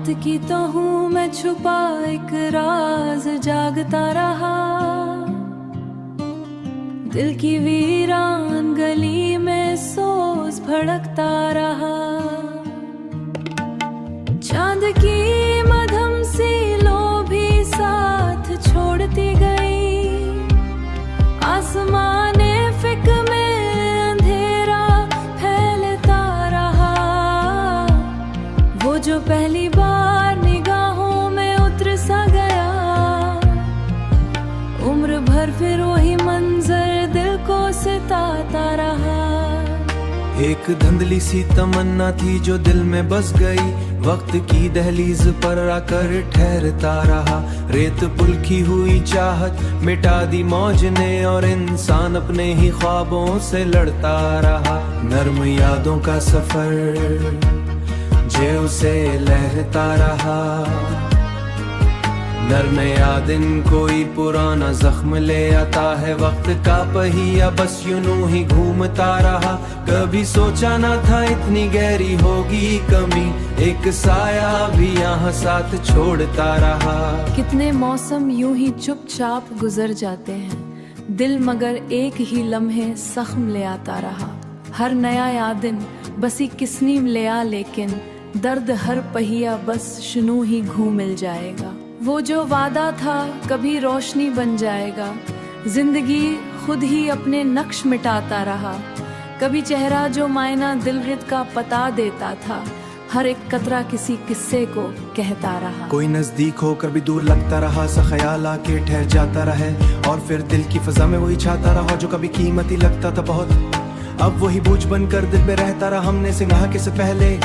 वक्त की तो हूँ मैं छुपा एक राज जागता रहा, दिल की वीरान गली में सोच भड़कता रहा। चांद की मधम सी लो भी साथ छोड़ती गई, आसमाने फिक में अंधेरा फैलता रहा। वो जो पहली बार निगाहों में उतर सा गया, उम्र भर फिर वही मंजर दिल को सताता रहा। एक धुंधली सी तमन्ना थी जो दिल में बस गई, वक्त की दहलीज पर आकर ठहरता रहा। रेत पुलकी हुई चाहत मिटा दी मौज ने, और इंसान अपने ही ख्वाबों से लड़ता रहा। नर्म यादों का सफर जे उसे लहरता रहा, नर नया दिन कोई पुराना जख्म ले आता है। वक्त का पहिया बस यूं ही घूमता रहा, कभी सोचा ना था इतनी गहरी होगी कमी, एक साया भी यहाँ साथ छोड़ता रहा। कितने मौसम यूं ही चुपचाप गुजर जाते हैं, दिल मगर एक ही लम्हे जख्म ले आता रहा। हर नया यादिन बसी किसनी ले आ, लेकिन दर्द हर पहिया बस शुनू ही घूम मिल जाएगा। वो जो वादा था कभी रोशनी बन जाएगा, जिंदगी खुद ही अपने नक्श मिटाता रहा। कभी चेहरा जो मायना दिलरित का पता देता था, हर एक कतरा किसी किस्से को कहता रहा। कोई नजदीक होकर भी दूर लगता रहा, सा ख्याल आके ठहर जाता रहे, और फिर दिल की फजा में वही छाता रहा जो कभी कीमती लगता था बहुत। अब वही बोझ बनकर दिल पे रहता रहा, हमने सिंगाह के से पहले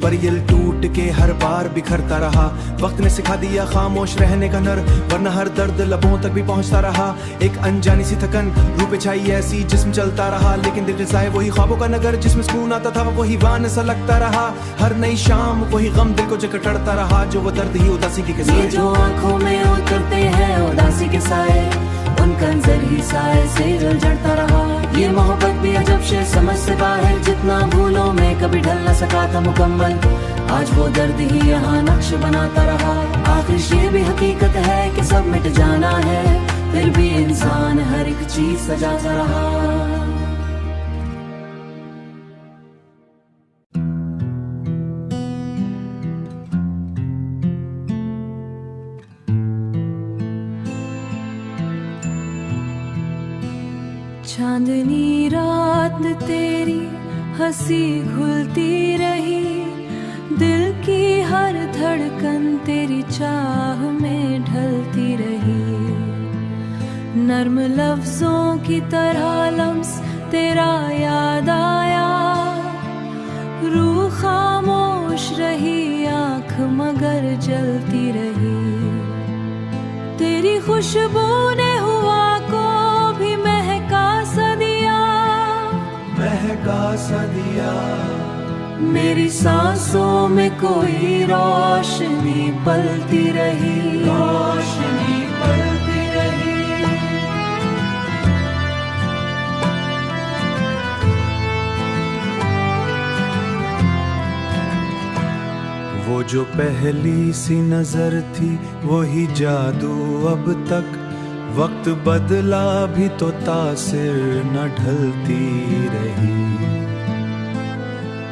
पर ये टूट के हर बार बिखरता रहा। वक्त ने सिखा दिया खामोश रहने का नर, वरना हर दर्द लबों तक भी पहुंचता रहा। एक अनजानी सी थकन रूह पे छाई ऐसी जिस्म चलता रहा, लेकिन दिल रिसाए वही ख्वाबों का नगर जिसमें सुकून आता था। वही वान सा लगता रहा, हर नई शाम वही गम दिल को जकड़ता रहा, जो वो दर्द ही उदासी की ये जो आंखों में उतरते हैं उदासी के साए, उनका नजर ही साए से जल जड़ता रहा। ये मोहब्बत भी अजब से समझ से बाहर, जितना भूलों में कभी ढल न सका था मुकम्मल, आज वो दर्द ही यहाँ नक्श बनाता रहा। आखिर ये भी हकीकत है कि सब मिट जाना है, फिर भी इंसान हर एक चीज सजाता रहा। चांदनी रात तेरी हंसी घुलती रही, दिल की हर धड़कन तेरी चाह में ढलती रही। नर्म लफ्जों की तरह लम्स तेरा याद आया, रूह खामोश रही आँख मगर जलती रही। तेरी खुशबू ने हुआ को भी महका सा दिया, मेरी सांसों में कोई रोशनी पलती रही, रोशनी पलती रही। वो जो पहली सी नजर थी वही जादू अब तक, वक्त बदला भी तो तासिर न ढलती रही।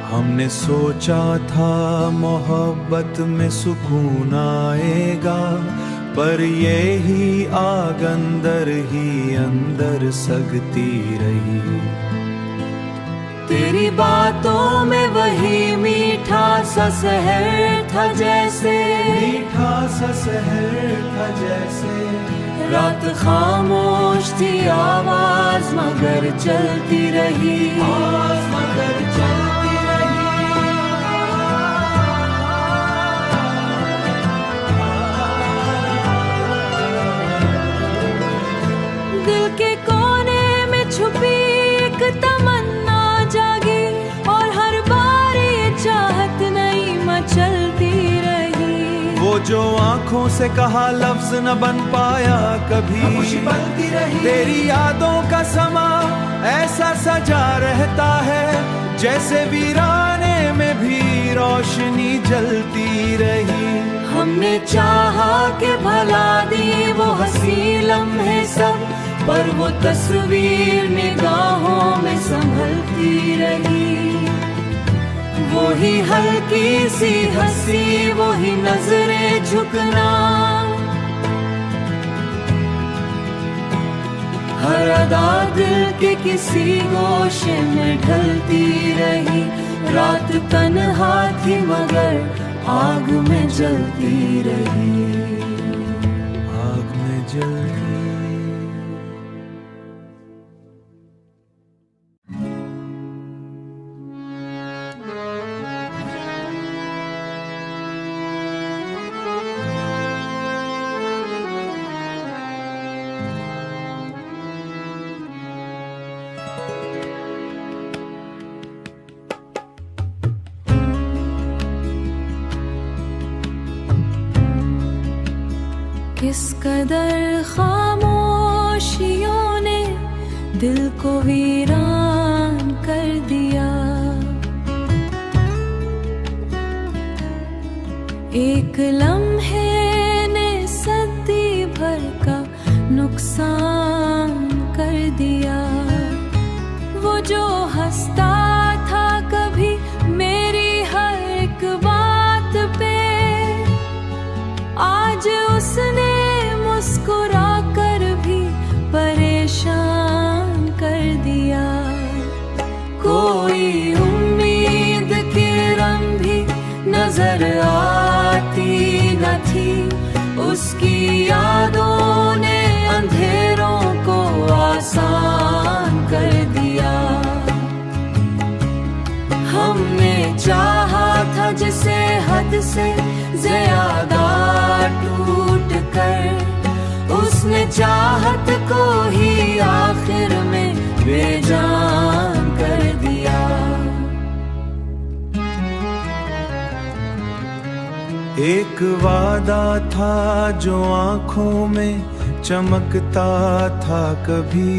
हमने सोचा था मोहब्बत में सुकून आएगा, पर ये ही आग अंदर ही अंदर सगती रही। तेरी बातों में वही मीठा सा सहर था जैसे, मीठा सा सहर था जैसे। रात खामोश थी आवाज मगर चलती रही, आवाज मगर चलती रही। दिल के कोने में छुपी एक तमन्ना जागी, और हर बार ये चाहत नई मचलती रही। वो जो आंखों से कहा लफ्ज न बन पाया कभी, बनती रही। तेरी यादों का समा ऐसा सजा रहता है, जैसे वीराने में भी रोशनी जलती रही। हमने चाहा कि भला दी वो हंसी लम्हे सब, पर वो तस्वीर निगाहों में संभलती रही। वही हल्की सी हंसी, वही नजरें झुकना, हर अदा दिल के किसी गोशे में ढलती रही। रात तन्हा थी मगर आग में जलती रही, आग में जलती। किस कदर खामोशियों ने दिल को वीरान कर दिया। एक लम्हे ने सदी भर का नुकसान कर दिया। वो जो हंसता था कभी मेरी हर एक बात पे, आज उसने मुस्कुरा कर भी परेशान कर दिया। कोई उम्मीद किरण भी नजर आती न थी, उसकी यादों ने अंधेरों को आसान कर दिया। हमने चाहा था जिसे हद से ज्यादा टूट कर, उसने चाहत को ही आखिर में बेजान कर दिया। एक वादा था जो आंखों में चमकता था कभी,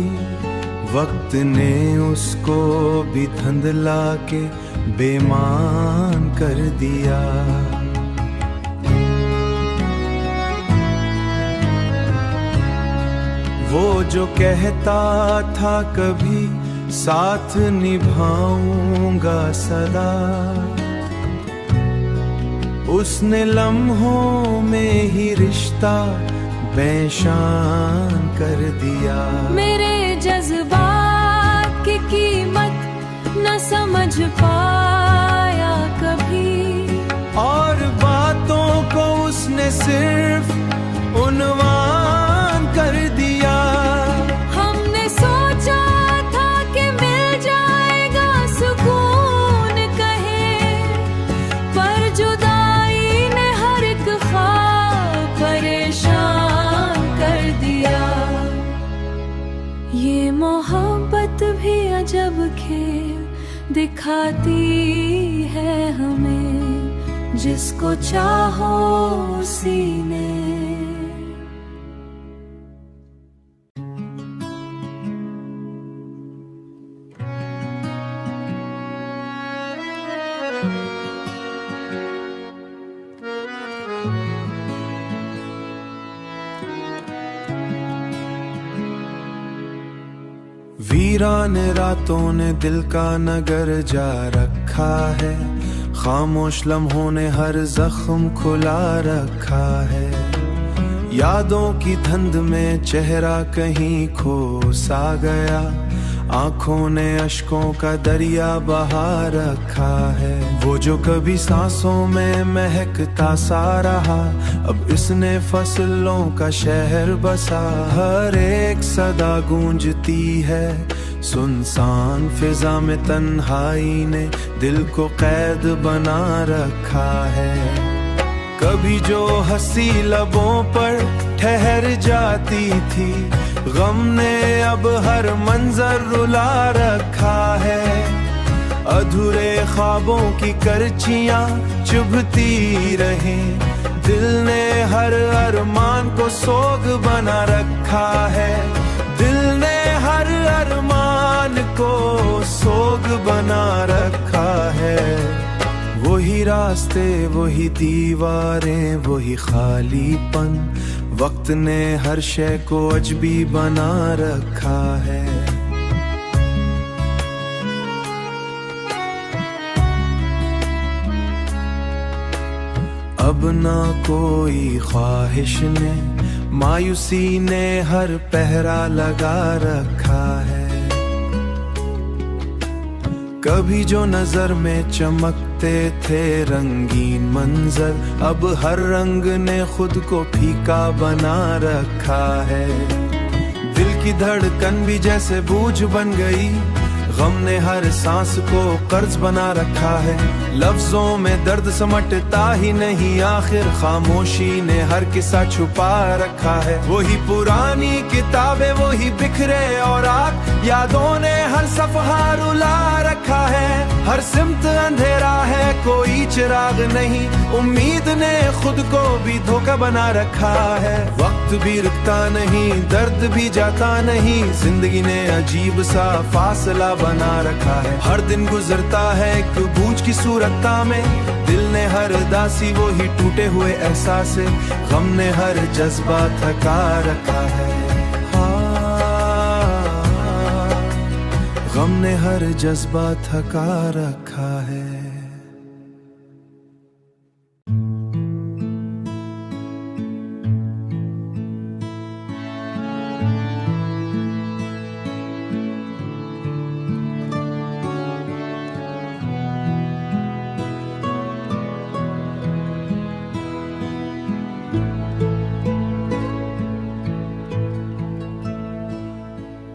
वक्त ने उसको भी धुंधला के बेईमान कर दिया। वो जो कहता था कभी साथ निभाऊंगा सदा, उसने लम्हों में ही रिश्ता बेशान कर दिया। मेरे जज्बात की कीमत न समझ पाया कभी, और बातों को उसने सिर्फ उन्वान कर दिया। हमने सोचा था कि मिल जाएगा सुकून कहीं, पर जुदाई ने हर एक ख्वाब परेशान कर दिया। ये मोहब्बत भी अजब खेल दिखाती है हमें, जिसको चाहो उसी ने। वीरान रातों ने दिल का नगर जा रखा है, खामोश लम्हों ने हर जख्म खुला रखा है। यादों की धुंध में चेहरा कहीं खो सा गया, आंखों ने अश्कों का दरिया बहा रखा है। वो जो कभी सांसों में महकता सा रहा, अब इसने फसलों का शहर बसा। हर एक सदा गूंजती है सुनसान फिजा में, तन्हाई ने दिल को कैद बना रखा है। कभी जो हंसी लबों पर ठहर जाती थी, गम ने अब हर मंजर रुला रखा है। अधूरे ख्वाबों की करचियां चुभती रहे, दिल ने हर अरमान को सोग बना रखा है। दिल ने हर अरमान को सोग बना रखा है। रास्ते वही दीवारें वही खालीपन, वक्त ने हर शय को अजबी बना रखा है। अब ना कोई ख्वाहिश ने मायूसी ने हर पहरा लगा रखा है। कभी जो नजर में चमकते थे रंगीन मंजर, अब हर रंग ने खुद को फीका बना रखा है। दिल की धड़कन भी जैसे बोझ बन गई, गम ने हर सांस को कर्ज बना रखा है। लफ्जों में दर्द समटता ही नहीं, आखिर खामोशी ने हर किस्सा छुपा रखा है। वही पुरानी किताबें वही बिखरे और आग, यादों ने हर सफहा रुला रखा है। हर सिमत अंधेरा है कोई चिराग नहीं, उम्मीद ने खुद को भी धोखा बना रखा है। वक्त भी रुकता नहीं, दर्द भी जाता नहीं, जिंदगी ने अजीब सा फासला बना रखा है। हर दिन गुजरता है एक बूझ की सूरता में, दिल ने हर दासी वो ही टूटे हुए एहसास, गम ने हर जज्बा थका रखा है। गम ने हर जज्बा थका रखा है।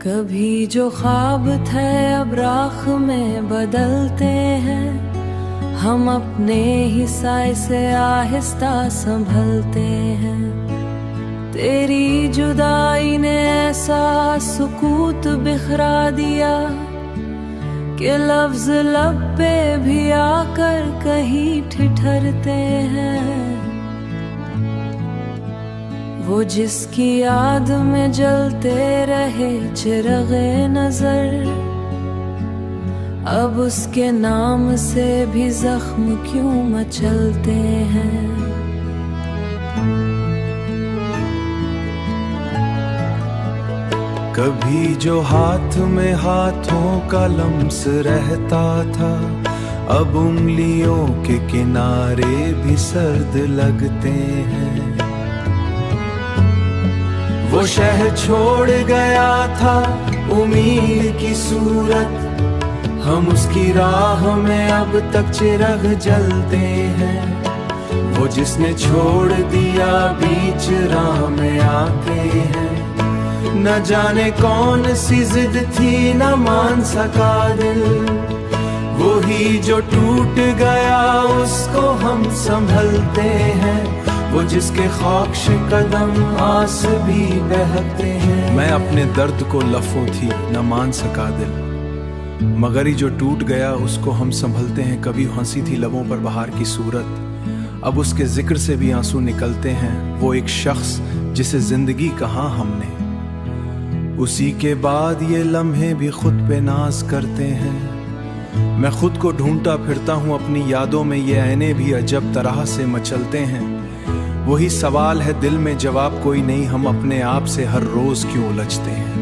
कभी जो ख्वाब थे अब राख में बदलते हैं, हम अपने ही साए से आहिस्ता संभलते हैं। तेरी जुदाई ने ऐसा सुकूत बिखरा दिया कि लफ्ज लब पे भी आकर कहीं ठिठरते हैं। वो जिसकी याद में जलते रहे चिरग़े नजर, अब उसके नाम से भी जख्म क्यों मचलते हैं। कभी जो हाथ में हाथों का लम्स रहता था, अब उंगलियों के किनारे भी सर्द लगते हैं। वो शहर छोड़ गया था उम्मीद की सूरत, हम उसकी राह में अब तक चिराग जलते हैं। वो जिसने छोड़ दिया बीच राह में आते हैं, न जाने कौन सी जिद थी न मान सका दिल। वो ही जो टूट गया उसको हम संभलते हैं, वो जिसके खाकश कदम आस भी बहते हैं। मैं अपने दर्द को लफ्ज़ों थी न मान सका दिल, मगर ही जो टूट गया उसको हम संभलते हैं। कभी हंसी थी लबों पर बहार की सूरत, अब उसके जिक्र से भी आंसू निकलते हैं। वो एक शख्स जिसे जिंदगी कहा हमने, उसी के बाद ये लम्हे भी खुद पे नाज करते हैं। मैं खुद को ढूंढता फिरता हूँ अपनी यादों में, ये ऐने भी अजब तरह से मचलते हैं। वही सवाल है दिल में जवाब कोई नहीं, हम अपने आप से हर रोज क्यों उलझते हैं।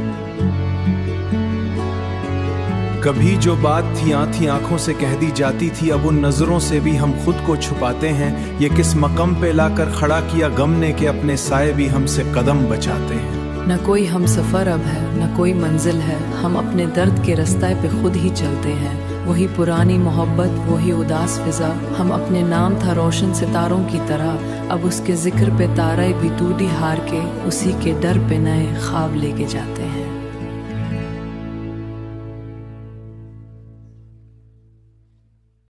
कभी जो बात थी आंखों से कह दी जाती थी, अब उन नजरों से भी हम खुद को छुपाते हैं। ये किस मकम पे लाकर खड़ा किया गम ने कि अपने साए भी हमसे कदम बचाते हैं। न कोई हम सफर अब है न कोई मंजिल है, हम अपने दर्द के रास्ते पे खुद ही चलते हैं। वही पुरानी मोहब्बत वही उदास फिजा, हम अपने नाम था रोशन सितारों की तरह, अब उसके जिक्र पे तारे भी टूटी हार के उसी के डर पे नए ख्वाब लेके जाते हैं।